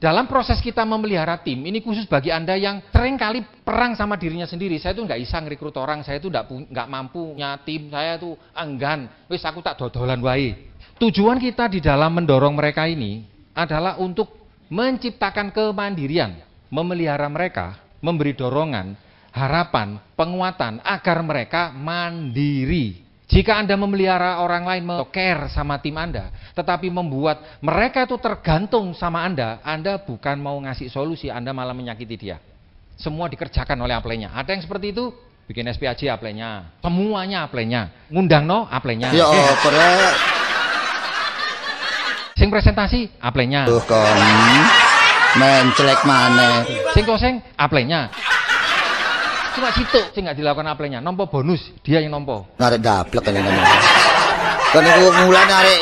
Dalam proses kita memelihara tim, ini khusus bagi Anda yang sering kali perang sama dirinya sendiri. Saya tuh nggak bisa ngerekrut orang, saya tuh nggak mampu punya tim, saya tuh enggan. Wis aku tak dodolan wae. Tujuan kita di dalam mendorong mereka ini adalah untuk menciptakan kemandirian, memelihara mereka, memberi dorongan, harapan, penguatan agar mereka mandiri. Jika Anda memelihara orang lain, care sama tim Anda, tetapi membuat mereka itu tergantung sama Anda bukan mau ngasih solusi, Anda malah menyakiti dia. Semua dikerjakan oleh apply-nya. Ada yang seperti itu, bikin SPAJ apply-nya, semuanya apply-nya, ngundang no apply-nya. Ya opera. Sing presentasi apply-nya. Tuh kon, mencelek mana? Sing koseng apply-nya. Cuma situ sing nggak dilakukan apply-nya, nompo bonus, dia yang nompo. Narik daplek kan ini. Kan aku mulai narik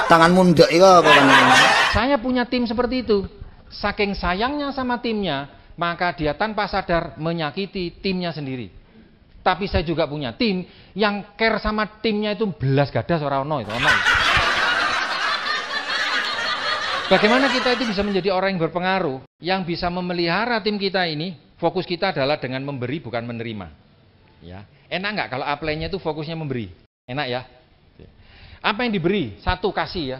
tangan mundek itu apa kan ini? Saya punya tim seperti itu. Saking sayangnya sama timnya, maka dia tanpa sadar menyakiti timnya sendiri. Tapi saya juga punya tim yang care sama timnya itu belas gadas ora ono itu. Bagaimana kita itu bisa menjadi orang yang berpengaruh, yang bisa memelihara tim kita ini? Fokus kita adalah dengan memberi bukan menerima. Ya, enak nggak kalau apply-nya itu fokusnya memberi? Enak ya? Apa yang diberi? Satu, kasih ya.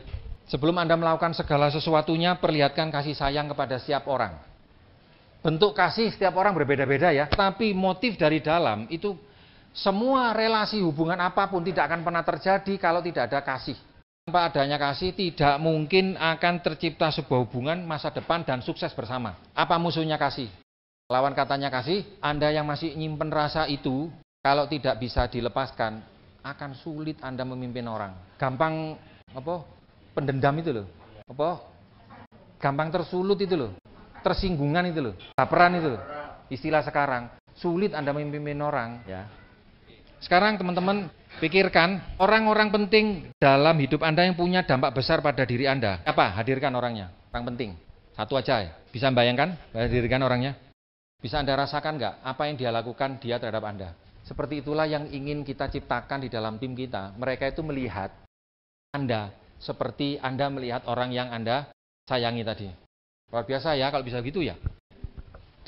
Sebelum Anda melakukan segala sesuatunya, perlihatkan kasih sayang kepada setiap orang. Bentuk kasih setiap orang berbeda-beda ya. Tapi motif dari dalam itu semua relasi hubungan apapun tidak akan pernah terjadi kalau tidak ada kasih. Tanpa adanya kasih tidak mungkin akan tercipta sebuah hubungan masa depan dan sukses bersama. Apa musuhnya kasih? Lawan katanya kasih, Anda yang masih nyimpen rasa itu, kalau tidak bisa dilepaskan, akan sulit Anda memimpin orang. Gampang pendendam itu loh. Gampang tersulut itu loh. Tersinggungan itu loh. Baperan itu loh. Istilah sekarang, sulit Anda memimpin orang. Ya. Sekarang teman-teman pikirkan orang-orang penting dalam hidup Anda yang punya dampak besar pada diri Anda. Apa? Hadirkan orangnya. Orang penting. Satu aja ya. Bisa membayangkan? Hadirkan orangnya. Bisa Anda rasakan nggak apa yang dia lakukan dia terhadap Anda? Seperti itulah yang ingin kita ciptakan di dalam tim kita. Mereka itu melihat Anda seperti Anda melihat orang yang Anda sayangi tadi. Luar biasa ya kalau bisa gitu ya.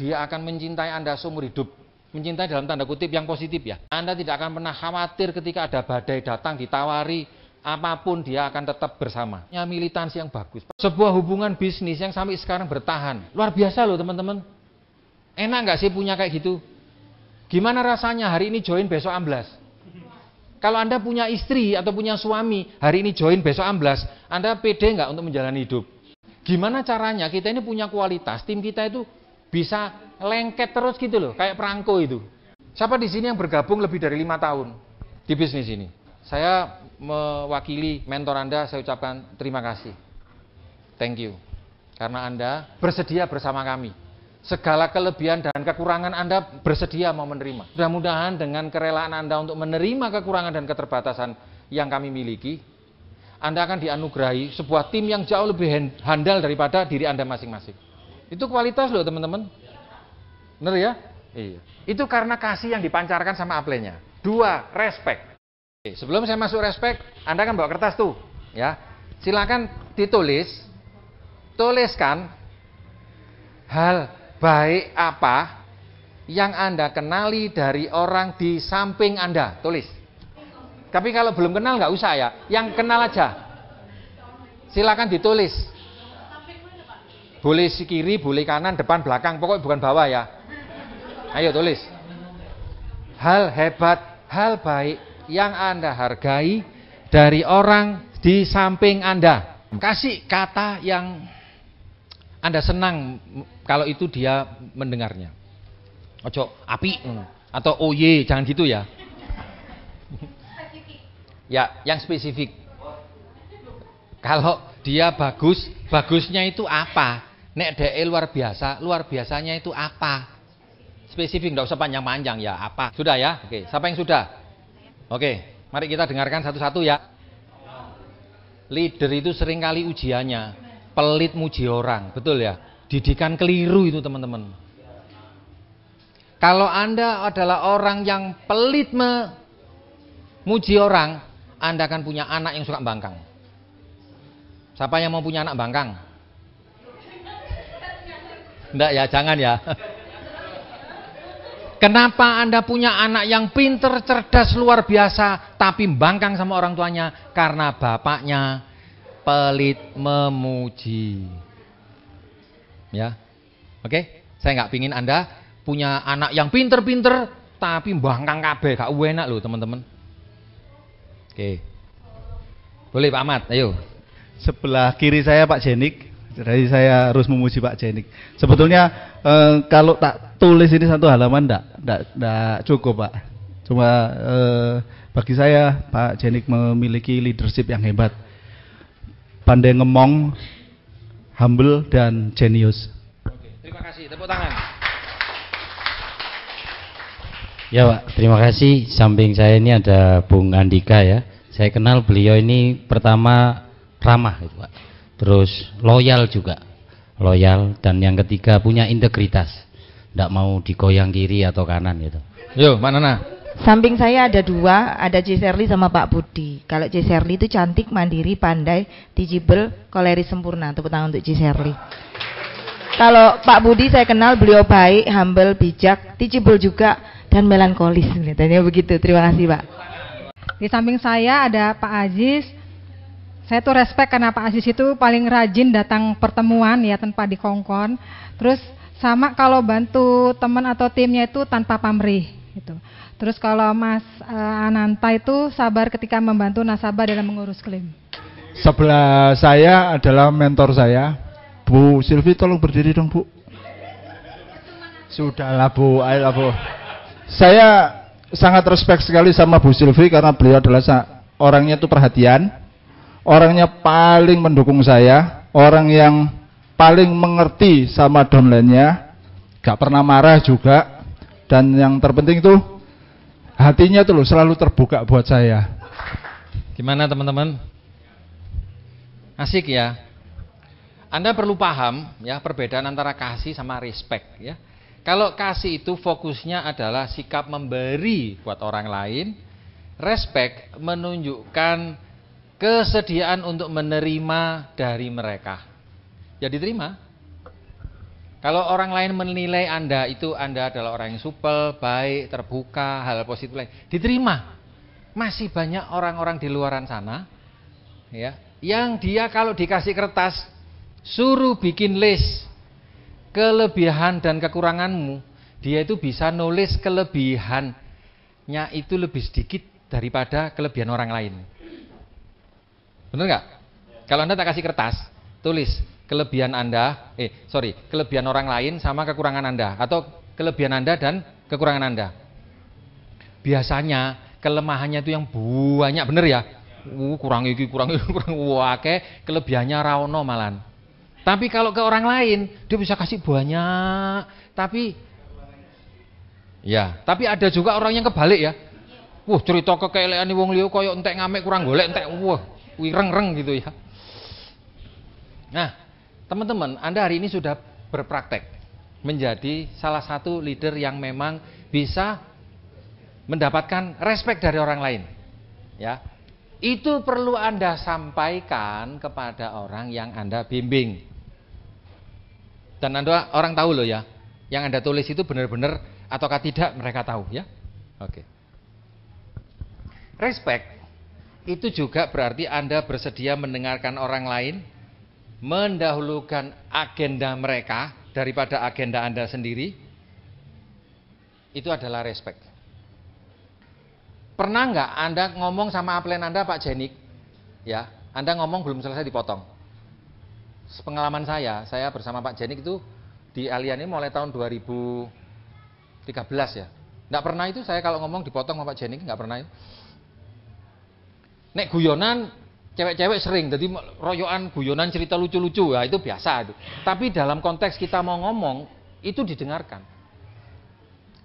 Dia akan mencintai Anda seumur hidup. Mencintai dalam tanda kutip yang positif ya. Anda tidak akan pernah khawatir ketika ada badai datang ditawari apapun dia akan tetap bersama. Militansi yang bagus. Sebuah hubungan bisnis yang sampai sekarang bertahan. Luar biasa loh teman-teman. Enak nggak sih punya kayak gitu? Gimana rasanya hari ini join besok amblas? Kalau Anda punya istri atau punya suami, hari ini join besok amblas, Anda pede nggak untuk menjalani hidup? Gimana caranya kita ini punya kualitas, tim kita itu bisa lengket terus gitu loh, kayak perangko itu. Siapa di sini yang bergabung lebih dari 5 tahun di bisnis ini? Saya mewakili mentor Anda, saya ucapkan terima kasih. Thank you. Karena Anda bersedia bersama kami. Segala kelebihan dan kekurangan Anda bersedia mau menerima. Mudah-mudahan dengan kerelaan Anda untuk menerima kekurangan dan keterbatasan yang kami miliki, Anda akan dianugerahi sebuah tim yang jauh lebih handal daripada diri Anda masing-masing. Itu kualitas loh teman-teman. Benar ya? Iya. Itu karena kasih yang dipancarkan sama apply-nya. 2, respect. Oke, sebelum saya masuk respect, Anda kan bawa kertas tuh, ya. Silakan ditulis, tuliskan hal baik apa yang Anda kenali dari orang di samping Anda, tulis. Tapi kalau belum kenal nggak usah ya, yang kenal aja. Silakan ditulis. Boleh kiri, boleh kanan, depan, belakang, pokoknya bukan bawah ya. Ayo tulis. Hal hebat, hal baik yang Anda hargai dari orang di samping Anda. Kasih kata yang Anda senang kalau itu dia mendengarnya. Ojo api atau oh ye, jangan gitu ya. Ya, yang spesifik. Kalau dia bagus, bagusnya itu apa? Nek DE luar biasa, luar biasanya itu apa? Spesifik, enggak usah panjang-panjang ya, apa? Sudah ya? Oke, siapa yang sudah? Oke, mari kita dengarkan satu-satu ya. Leader itu seringkali ujiannya pelit muji orang, betul ya? Didikan keliru itu teman-teman. Kalau Anda adalah orang yang pelit memuji orang, Anda akan punya anak yang suka bangkang. Siapa yang mau punya anak bangkang? Enggak ya, jangan ya. Kenapa Anda punya anak yang pinter, cerdas, luar biasa, tapi bangkang sama orang tuanya? Karena bapaknya pelit memuji. Ya, oke? Saya nggak pingin Anda punya anak yang pinter-pinter, tapi bangkang kabeh, gak enak loh teman-teman. Oke. Boleh Pak Ahmad, ayo. Sebelah kiri saya Pak Jenik. Jadi saya harus memuji Pak Jenik. Sebetulnya kalau tak tulis ini satu halaman enggak cukup Pak. Cuma bagi saya Pak Jenik memiliki leadership yang hebat. Pandai ngomong, humble dan jenius. Oke, terima kasih. Tepuk tangan. Ya Pak, terima kasih. Samping saya ini ada Bung Andika ya. Saya kenal beliau ini pertama ramah gitu Pak. Terus loyal juga, loyal, dan yang ketiga punya integritas, tidak mau digoyang kiri atau kanan gitu. Yo, Mbak Nana. Samping saya ada dua, ada C. Serly sama Pak Budi. Kalau C. Serly itu cantik, mandiri, pandai, teachable, koleris sempurna. Tepuk tangan untuk C. Serly. Kalau Pak Budi saya kenal beliau baik, humble, bijak, teachable juga, dan melankolis. Kelihatannya begitu. Terima kasih Pak. Di samping saya ada Pak Aziz. Saya tuh respect karena Pak Aziz itu paling rajin datang pertemuan ya tanpa dikongkon. Terus sama kalau bantu teman atau timnya itu tanpa pamrih gitu. Terus kalau Mas Ananta itu sabar ketika membantu nasabah dalam mengurus klaim. Sebelah saya adalah mentor saya, Bu Silvi, tolong berdiri dong Bu. Sudahlah Bu, ayolah Bu. Saya sangat respect sekali sama Bu Silvi karena beliau adalah orangnya itu perhatian. Orangnya paling mendukung saya, orang yang paling mengerti sama downline-nya, gak pernah marah juga, dan yang terpenting itu hatinya tuh loh selalu terbuka buat saya. Gimana teman-teman? Asik ya. Anda perlu paham ya perbedaan antara kasih sama respect ya. Kalau kasih itu fokusnya adalah sikap memberi buat orang lain, respect menunjukkan kesediaan untuk menerima dari mereka. Ya diterima. Kalau orang lain menilai Anda adalah orang yang supel, baik, terbuka, hal positif lain, diterima. Masih banyak orang-orang di luaran sana ya, yang dia kalau dikasih kertas suruh bikin list kelebihan dan kekuranganmu, dia itu bisa nulis kelebihannya itu lebih sedikit daripada kelebihan orang lain. Benar nggak? Kalau Anda tak kasih kertas, tulis kelebihan Anda, kelebihan orang lain sama kekurangan Anda, atau kelebihan Anda dan kekurangan Anda. Biasanya kelemahannya itu yang banyak, bener ya? Kurang wake, kelebihannya raono malan. Tapi kalau ke orang lain, dia bisa kasih banyak, tapi ada juga orang yang kebalik ya. Cerita keelekan wong liya koyo entek ngamek kurang golek entek, wireng-reng gitu ya. Nah, teman-teman, Anda hari ini sudah berpraktek menjadi salah satu leader yang memang bisa mendapatkan respect dari orang lain. Ya. Itu perlu Anda sampaikan kepada orang yang Anda bimbing. Dan Anda orang tahu loh ya, yang Anda tulis itu benar-benar ataukah tidak mereka tahu ya. Oke. Respect itu juga berarti Anda bersedia mendengarkan orang lain, mendahulukan agenda mereka daripada agenda Anda sendiri. Itu adalah respect. Pernah nggak Anda ngomong sama upline Anda Pak Jenik, ya, Anda ngomong belum selesai dipotong. Pengalaman saya bersama Pak Jenik itu di Allian ini mulai tahun 2013 ya. Nggak pernah itu saya kalau ngomong dipotong sama Pak Jenik, nggak pernah itu. Nek guyonan cewek-cewek sering, jadi royokan guyonan cerita lucu-lucu ya itu biasa itu. Tapi dalam konteks kita mau ngomong itu didengarkan.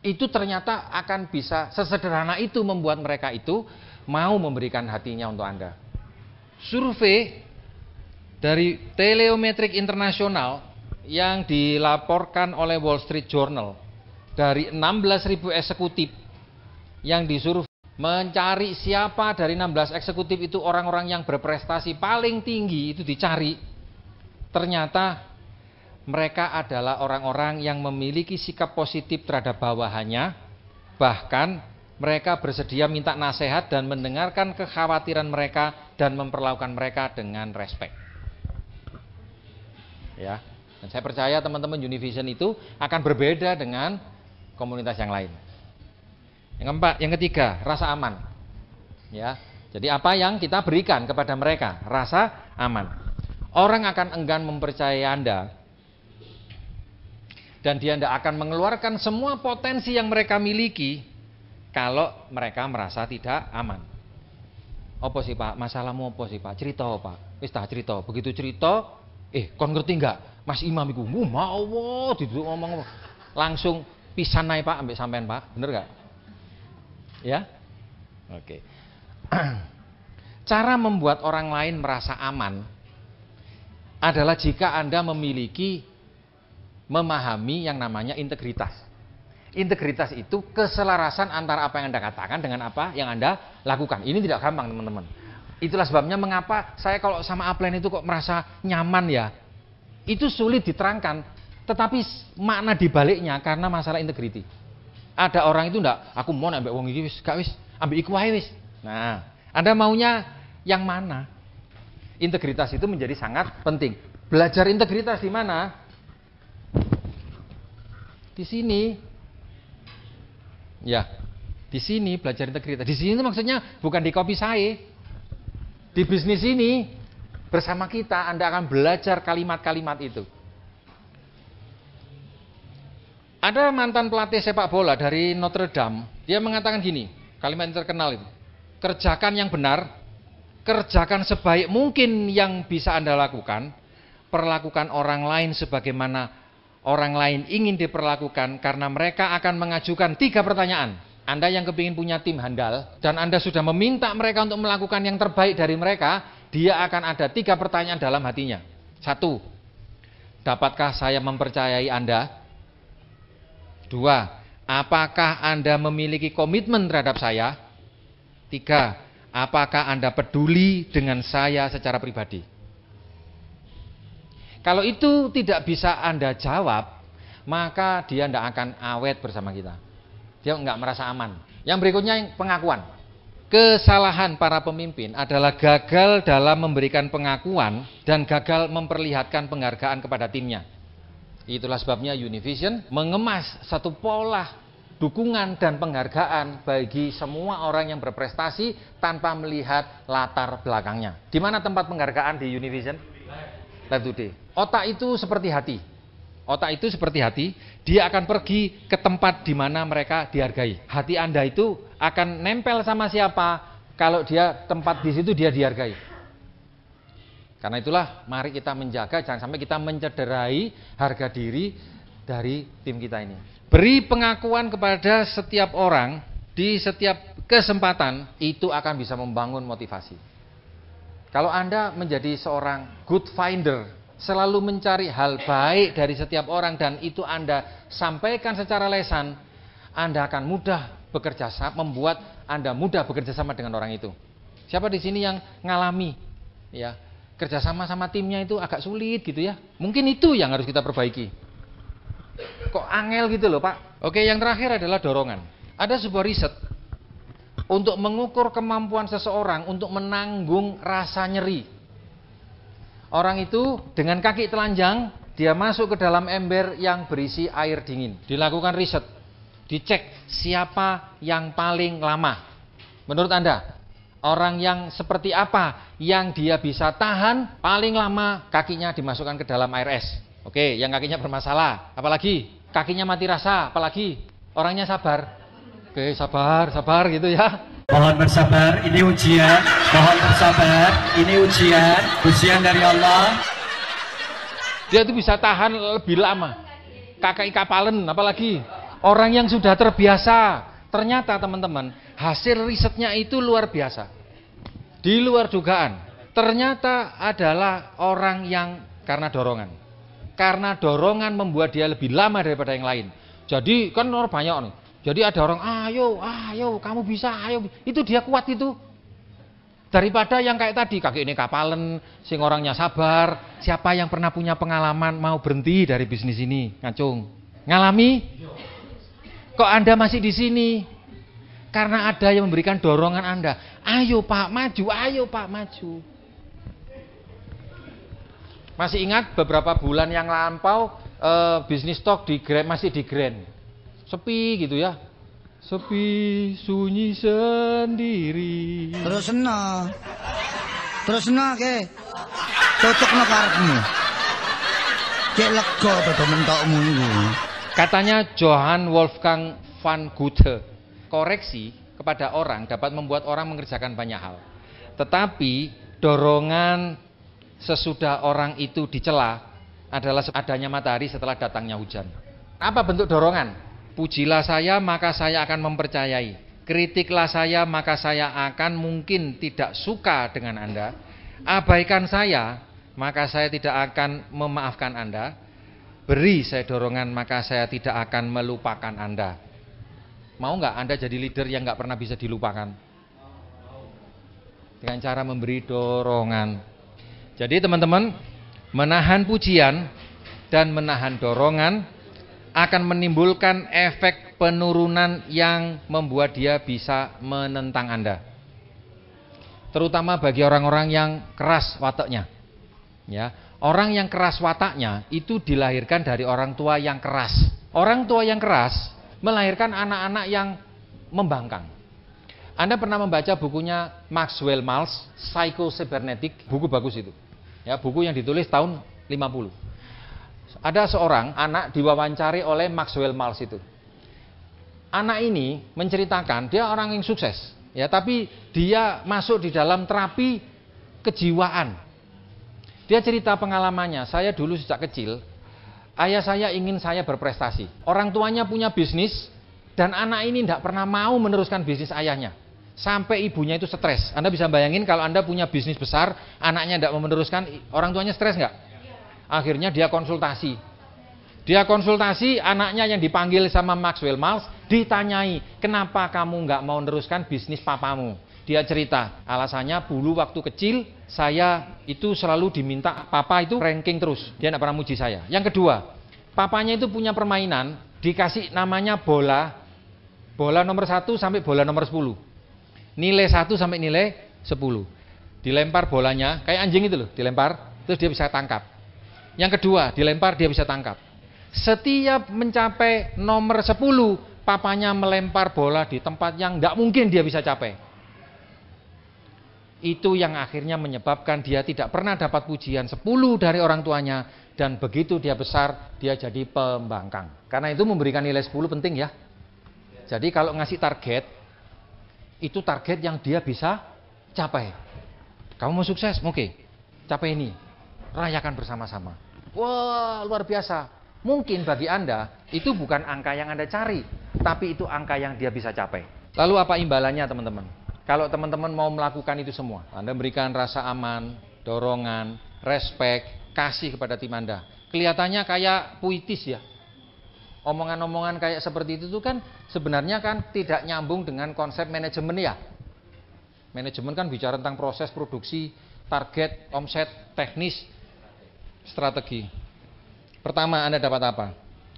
Itu ternyata akan bisa sesederhana itu membuat mereka itu mau memberikan hatinya untuk Anda. Survei dari Teleometrik Internasional yang dilaporkan oleh Wall Street Journal dari 16.000 eksekutif yang disuruh mencari siapa dari 16 eksekutif itu orang-orang yang berprestasi paling tinggi itu dicari. Ternyata mereka adalah orang-orang yang memiliki sikap positif terhadap bawahannya, bahkan mereka bersedia minta nasihat dan mendengarkan kekhawatiran mereka dan memperlakukan mereka dengan respek. Ya, dan saya percaya teman-teman Univision itu akan berbeda dengan komunitas yang lain. Yang keempat, yang ketiga, rasa aman. Ya, jadi apa yang kita berikan kepada mereka, rasa aman. Orang akan enggan mempercayai Anda, dan dia tidak akan mengeluarkan semua potensi yang mereka miliki kalau mereka merasa tidak aman. Apa sih Pak? Masalahmu apa sih Pak? Cerita Pak. Wis tak cerita. Begitu cerita, kon ngerti enggak? Mas Imam iku mau duduk ngomong langsung pisan naik Pak ambek sampean Pak. Bener enggak? Ya? Oke. Cara membuat orang lain merasa aman adalah jika Anda memahami yang namanya integritas. Integritas itu keselarasan antara apa yang Anda katakan dengan apa yang Anda lakukan. Ini tidak gampang teman-teman. Itulah sebabnya mengapa saya kalau sama upline itu kok merasa nyaman ya. Itu sulit diterangkan. Tetapi makna dibaliknya karena masalah integriti. Ada orang itu enggak, aku mau ambek wong iki wis, gak wis, ambek iku wae wis. Nah, Anda maunya yang mana? Integritas itu menjadi sangat penting. Belajar integritas di mana? Di sini. Ya, di sini belajar integritas. Di sini itu maksudnya bukan di kopi saya. Di bisnis ini bersama kita Anda akan belajar kalimat-kalimat itu. Ada mantan pelatih sepak bola dari Notre Dame, dia mengatakan gini, kalimat yang terkenal itu. Kerjakan yang benar, kerjakan sebaik mungkin yang bisa Anda lakukan, perlakukan orang lain sebagaimana orang lain ingin diperlakukan karena mereka akan mengajukan 3 pertanyaan. Anda yang kepingin punya tim handal dan Anda sudah meminta mereka untuk melakukan yang terbaik dari mereka, dia akan ada 3 pertanyaan dalam hatinya. 1. Dapatkah saya mempercayai Anda? 2. Apakah Anda memiliki komitmen terhadap saya? 3. Apakah Anda peduli dengan saya secara pribadi? Kalau itu tidak bisa Anda jawab, maka dia tidak akan awet bersama kita. Dia nggak merasa aman. Yang berikutnya yang pengakuan. Kesalahan para pemimpin adalah gagal dalam memberikan pengakuan dan gagal memperlihatkan penghargaan kepada timnya. Itulah sebabnya Univision mengemas satu pola dukungan dan penghargaan bagi semua orang yang berprestasi tanpa melihat latar belakangnya. Di mana tempat penghargaan di Univision? Live Today. Otak itu seperti hati. Otak itu seperti hati, dia akan pergi ke tempat di mana mereka dihargai. Hati Anda itu akan nempel sama siapa kalau dia tempat di situ dia dihargai. Karena itulah mari kita menjaga jangan sampai kita mencederai harga diri dari tim kita ini. Beri pengakuan kepada setiap orang di setiap kesempatan, itu akan bisa membangun motivasi. Kalau Anda menjadi seorang good finder, selalu mencari hal baik dari setiap orang dan itu Anda sampaikan secara lesan, Anda akan mudah bekerja sama, membuat Anda mudah bekerja sama dengan orang itu. Siapa di sini yang ngalami ya, kerja sama timnya itu agak sulit gitu ya? Mungkin itu yang harus kita perbaiki. Kok angel gitu loh, Pak? Oke, yang terakhir adalah dorongan. Ada sebuah riset untuk mengukur kemampuan seseorang untuk menanggung rasa nyeri. Orang itu dengan kaki telanjang, dia masuk ke dalam ember yang berisi air dingin. Dilakukan riset, dicek siapa yang paling lama. Menurut Anda, orang yang seperti apa yang dia bisa tahan paling lama kakinya dimasukkan ke dalam air es? Oke, yang kakinya bermasalah, apalagi kakinya mati rasa, apalagi orangnya sabar. Oke, sabar gitu ya. Mohon bersabar, ini ujian. Mohon bersabar, ini ujian dari Allah. Dia itu bisa tahan lebih lama. Kakak kapalen, apalagi orang yang sudah terbiasa. Ternyata teman-teman, hasil risetnya itu luar biasa. Di luar dugaan. Ternyata adalah orang yang karena dorongan. Karena dorongan membuat dia lebih lama daripada yang lain. Jadi kan orang banyak nih. Jadi ada orang, ayo, kamu bisa, ayo. Itu dia kuat itu. Daripada yang kayak tadi, kakek ini kapalen, sing orangnya sabar. Siapa yang pernah punya pengalaman mau berhenti dari bisnis ini? Ngacung. Ngalami? Kok Anda masih di sini? Karena ada yang memberikan dorongan Anda. Ayo Pak, maju, ayo Pak, maju. Masih ingat beberapa bulan yang lampau, bisnis stok masih di Grand. Sepi gitu ya. Sepi, sunyi sendiri. Terus ke. Cocokno karepmu. Cek lega to mentokmu iku. Katanya Johann Wolfgang van Goethe, koreksi kepada orang dapat membuat orang mengerjakan banyak hal. Tetapi dorongan sesudah orang itu dicela adalah adanya matahari setelah datangnya hujan. Apa bentuk dorongan? Pujilah saya maka saya akan mempercayai. Kritiklah saya maka saya akan mungkin tidak suka dengan Anda. Abaikan saya maka saya tidak akan memaafkan Anda. Beri saya dorongan maka saya tidak akan melupakan Anda. Mau nggak Anda jadi leader yang nggak pernah bisa dilupakan? Dengan cara memberi dorongan. Jadi teman-teman, menahan pujian dan menahan dorongan akan menimbulkan efek penurunan yang membuat dia bisa menentang Anda. Terutama bagi orang-orang yang keras wataknya. Ya, orang yang keras wataknya itu dilahirkan dari orang tua yang keras. Orang tua yang keras melahirkan anak-anak yang membangkang. Anda pernah membaca bukunya Maxwell Maltz, Psycho-Cybernetic, buku bagus itu. Ya, buku yang ditulis tahun 50. Ada seorang anak diwawancari oleh Maxwell Maltz itu. Anak ini menceritakan dia orang yang sukses, ya, tapi dia masuk di dalam terapi kejiwaan. Dia cerita pengalamannya, saya dulu sejak kecil, ayah saya ingin saya berprestasi. Orang tuanya punya bisnis dan anak ini tidak pernah mau meneruskan bisnis ayahnya. Sampai ibunya itu stres. Anda bisa bayangin kalau Anda punya bisnis besar, anaknya tidak mau meneruskan, orang tuanya stres nggak? Akhirnya dia konsultasi. Dia konsultasi, anaknya yang dipanggil sama Maxwell Maltz ditanyai, kenapa kamu nggak mau meneruskan bisnis papamu? Dia cerita, alasannya dulu waktu kecil saya itu selalu diminta papa itu ranking terus. Dia tidak pernah muji saya. Yang kedua, papanya itu punya permainan, dikasih namanya bola nomor 1 sampai bola nomor 10. Nilai 1 sampai nilai 10. Dilempar bolanya, kayak anjing itu loh, dilempar, terus dia bisa tangkap. Yang kedua, dilempar dia bisa tangkap. Setiap mencapai nomor 10, papanya melempar bola di tempat yang nggak mungkin dia bisa capai. Itu yang akhirnya menyebabkan dia tidak pernah dapat pujian 10 dari orang tuanya. Dan begitu dia besar, dia jadi pembangkang. Karena itu memberikan nilai 10 penting ya. Jadi kalau ngasih target, itu target yang dia bisa capai. Kamu mau sukses? Oke, capai ini. Rayakan bersama-sama. Wah, luar biasa. Mungkin bagi Anda, itu bukan angka yang Anda cari, tapi itu angka yang dia bisa capai. Lalu apa imbalannya teman-teman? Kalau teman-teman mau melakukan itu semua, Anda berikan rasa aman, dorongan, respect, kasih kepada tim Anda. Kelihatannya kayak puitis ya. Omongan-omongan kayak seperti itu kan sebenarnya kan tidak nyambung dengan konsep manajemen ya. Manajemen kan bicara tentang proses produksi, target, omset, teknis, strategi. Pertama, Anda dapat apa?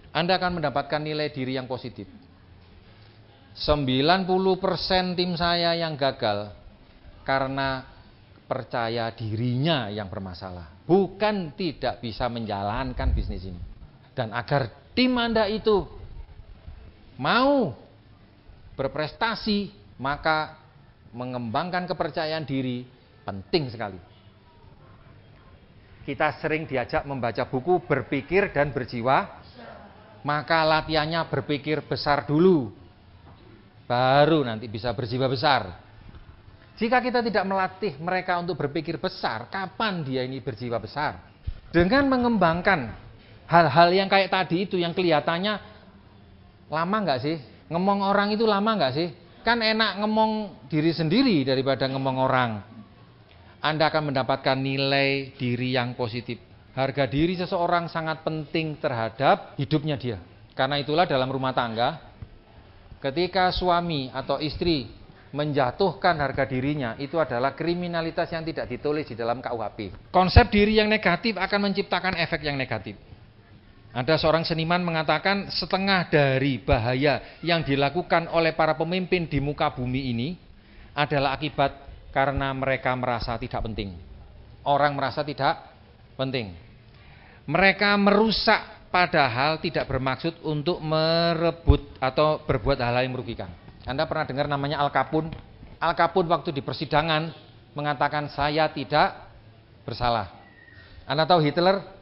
Anda akan mendapatkan nilai diri yang positif. 90% tim saya yang gagal karena percaya dirinya yang bermasalah, bukan tidak bisa menjalankan bisnis ini. Dan agar tim Anda itu mau berprestasi, maka mengembangkan kepercayaan diri penting sekali. Kita sering diajak membaca buku Berpikir dan Berjiwa, maka latihannya berpikir besar dulu, baru nanti bisa berjiwa besar. Jika kita tidak melatih mereka untuk berpikir besar, kapan dia ini berjiwa besar? Dengan mengembangkan hal-hal yang kayak tadi itu, yang kelihatannya lama nggak sih? Ngomong orang itu lama nggak sih? Kan enak ngomong diri sendiri daripada ngomong orang. Anda akan mendapatkan nilai diri yang positif. Harga diri seseorang sangat penting terhadap hidupnya dia. Karena itulah dalam rumah tangga, ketika suami atau istri menjatuhkan harga dirinya, itu adalah kriminalitas yang tidak ditulis di dalam KUHP. Konsep diri yang negatif akan menciptakan efek yang negatif. Ada seorang seniman mengatakan setengah dari bahaya yang dilakukan oleh para pemimpin di muka bumi ini adalah akibat karena mereka merasa tidak penting. Orang merasa tidak penting. Mereka merusak padahal tidak bermaksud untuk merebut atau berbuat hal yang merugikan. Anda pernah dengar namanya Al Capone? Al Capone waktu di persidangan mengatakan saya tidak bersalah. Anda tahu Hitler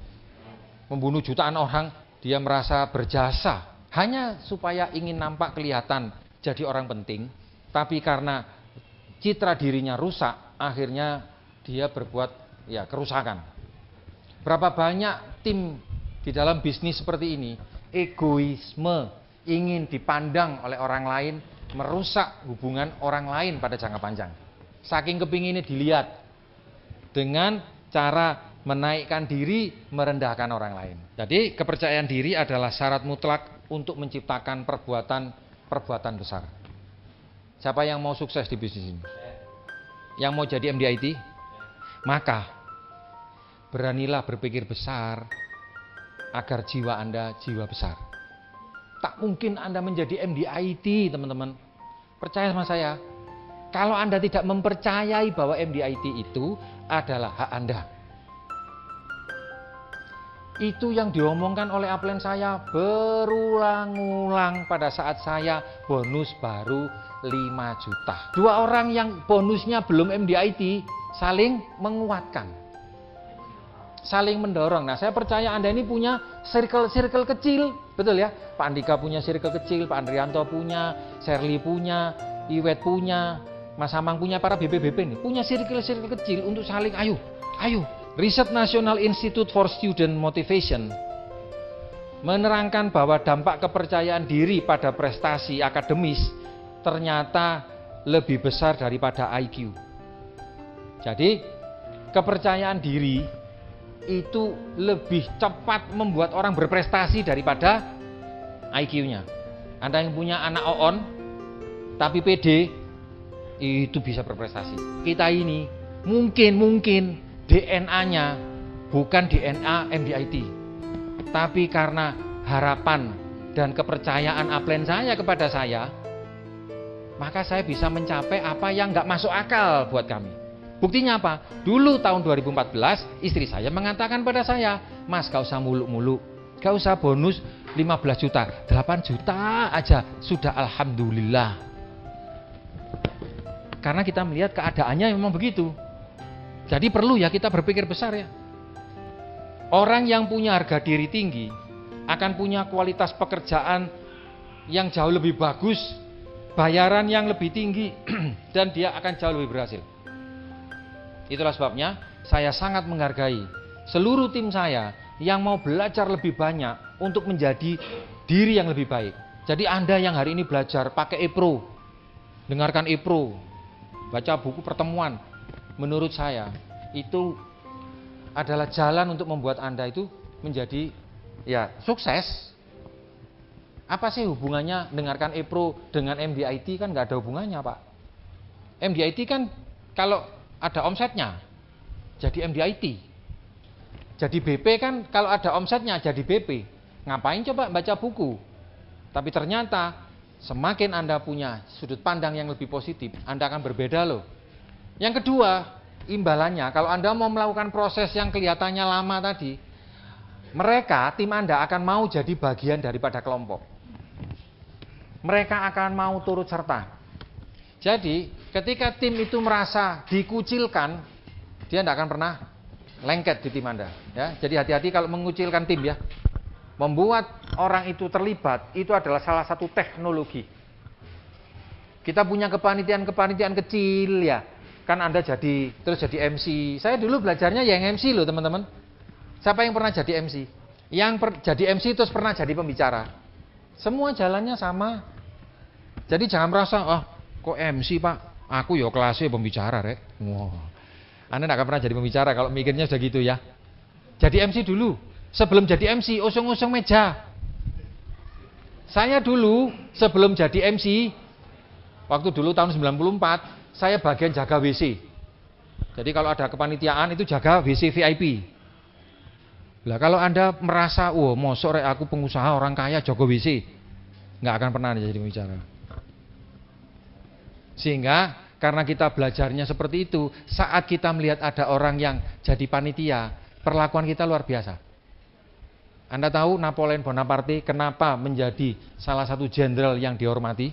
membunuh jutaan orang, dia merasa berjasa hanya supaya ingin nampak kelihatan jadi orang penting, tapi karena citra dirinya rusak, akhirnya dia berbuat kerusakan. Berapa banyak tim di dalam bisnis seperti ini, egoisme, ingin dipandang oleh orang lain, merusak hubungan orang lain pada jangka panjang. Saking kepinginnya dilihat dengan cara menaikkan diri, merendahkan orang lain. Jadi kepercayaan diri adalah syarat mutlak untuk menciptakan perbuatan besar. Siapa yang mau sukses di bisnis ini? Yang mau jadi MD IT? Maka beranilah berpikir besar agar jiwa Anda jiwa besar. Tak mungkin Anda menjadi MD IT, teman-teman. Percaya sama saya. Kalau Anda tidak mempercayai bahwa MD IT itu adalah hak Anda. Itu yang diomongkan oleh upline saya berulang-ulang pada saat saya bonus baru 5 juta. Dua orang yang bonusnya belum MD IT saling menguatkan, saling mendorong. Nah, saya percaya Anda ini punya circle kecil, betul ya? Pak Andika punya circle kecil, Pak Andrianto punya, Shirley punya, Iwet punya, Mas Amang punya, para BPBP ini punya circle kecil untuk saling ayo. Riset National Institute for Student Motivation menerangkan bahwa dampak kepercayaan diri pada prestasi akademis ternyata lebih besar daripada IQ. Jadi, kepercayaan diri itu lebih cepat membuat orang berprestasi daripada IQ-nya. Anda yang punya anak OON tapi PD itu bisa berprestasi. Kita ini mungkin DNA-nya bukan DNA MDIT, tapi karena harapan dan kepercayaan upline saya kepada saya, maka saya bisa mencapai apa yang nggak masuk akal buat kami. Buktinya apa? Dulu tahun 2014 istri saya mengatakan pada saya, Mas gak usah muluk-muluk, gak usah bonus 15 juta, 8 juta aja sudah alhamdulillah. Karena kita melihat keadaannya memang begitu. Jadi perlu ya kita berpikir besar ya. Orang yang punya harga diri tinggi akan punya kualitas pekerjaan yang jauh lebih bagus, bayaran yang lebih tinggi, dan dia akan jauh lebih berhasil. Itulah sebabnya saya sangat menghargai seluruh tim saya yang mau belajar lebih banyak untuk menjadi diri yang lebih baik. Jadi Anda yang hari ini belajar pakai ePro, dengarkan ePro, baca buku pertemuan, menurut saya itu adalah jalan untuk membuat Anda itu menjadi sukses. Apa sih hubungannya dengarkan ePro dengan MDIT? Kan nggak ada hubungannya, Pak. MDIT kan kalau ada omsetnya jadi MDIT. Jadi BP kan kalau ada omsetnya jadi BP. Ngapain coba baca buku? Tapi ternyata semakin Anda punya sudut pandang yang lebih positif, Anda akan berbeda loh. Yang kedua, imbalannya kalau Anda mau melakukan proses yang kelihatannya lama tadi, mereka, tim Anda akan mau jadi bagian daripada kelompok. Mereka akan mau turut serta. Jadi, ketika tim itu merasa dikucilkan, dia tidak akan pernah lengket di tim Anda. Ya, jadi hati-hati kalau mengucilkan tim ya. Membuat orang itu terlibat, itu adalah salah satu teknologi. Kita punya kepanitiaan kecil ya. Kan Anda terus jadi MC. Saya dulu belajarnya yang MC loh teman-teman. Siapa yang pernah jadi MC? Yang jadi MC terus pernah jadi pembicara. Semua jalannya sama. Jadi jangan merasa, kok MC Pak? Aku ya kelasnya pembicara rek. Wow. Anda tidak akan pernah jadi pembicara kalau mikirnya sudah gitu ya. Jadi MC dulu. Sebelum jadi MC, usung-usung meja. Saya dulu sebelum jadi MC, Waktu dulu tahun 94, saya bagian jaga WC. Jadi kalau ada kepanitiaan itu jaga WC VIP. Lah kalau Anda merasa, wah mosok rek aku pengusaha orang kaya jaga WC, nggak akan pernah jadi pembicara. Sehingga karena kita belajarnya seperti itu, saat kita melihat ada orang yang jadi panitia, perlakuan kita luar biasa. Anda tahu Napoleon Bonaparte kenapa menjadi salah satu jenderal yang dihormati?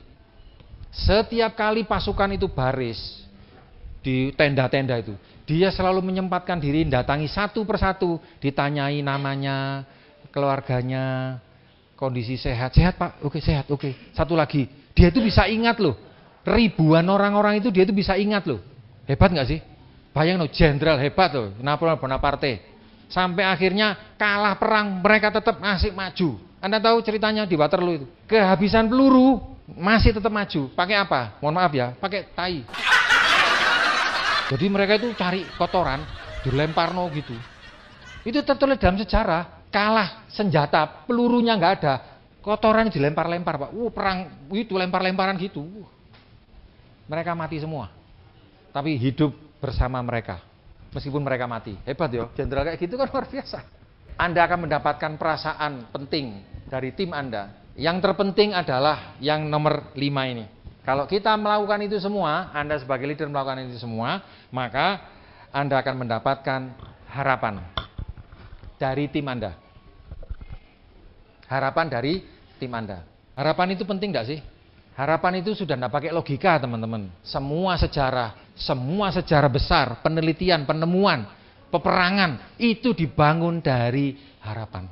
Setiap kali pasukan itu baris di tenda-tenda itu, dia selalu menyempatkan diri datangi satu persatu, ditanyai namanya, keluarganya, kondisi sehat. Sehat Pak? Oke sehat, oke. Satu lagi, dia itu bisa ingat loh. Ribuan orang-orang itu dia itu bisa ingat loh. Hebat nggak sih? Bayang loh, jenderal hebat loh, Napoleon Bonaparte. Sampai akhirnya kalah perang, mereka tetap masih maju. Anda tahu ceritanya di Waterloo itu. Kehabisan peluru, masih tetap maju. Pakai apa? Mohon maaf ya, pakai tai. Jadi mereka itu cari kotoran, dilemparno gitu. Itu tertulis dalam sejarah. Kalah senjata, pelurunya nggak ada, kotorannya dilempar-lempar Pak. Perang itu lempar-lemparan gitu. Mereka mati semua. Tapi hidup bersama mereka. Meskipun mereka mati. Hebat ya, jenderal kayak gitu kan luar biasa. Anda akan mendapatkan perasaan penting dari tim Anda. Yang terpenting adalah yang nomor 5 ini. Kalau kita melakukan itu semua, Anda sebagai leader melakukan itu semua, maka Anda akan mendapatkan harapan dari tim Anda. Harapan dari tim Anda. Harapan itu penting nggak sih? Harapan itu sudah tidak pakai logika teman-teman. Semua sejarah besar, penelitian, penemuan, peperangan, itu dibangun dari harapan.